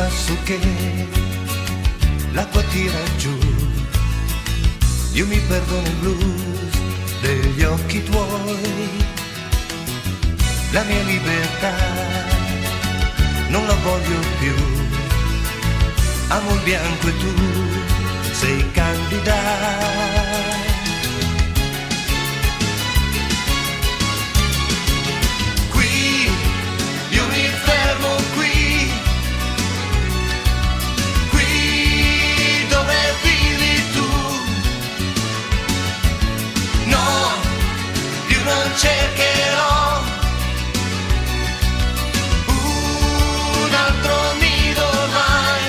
sasso che l'acqua tira giù, io mi perdo nel blues degli occhi tuoi. La mia libertà non la voglio più, amo il bianco e tu sei candida. Qui, io mi fermo qui, qui dove vivi tu. No, più non cercherò un altro nido ormai.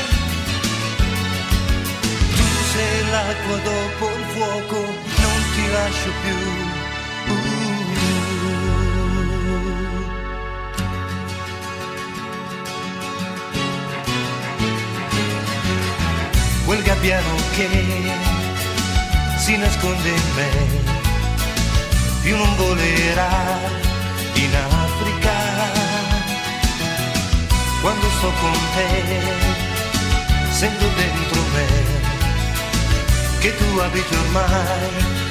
Tu sei l'acqua dopo il fuoco, non ti lascio più. Quel gabbiano che si nasconde in me, più non volerà in Africa. Quando sto con te, sento dentro me che tu abiti ormai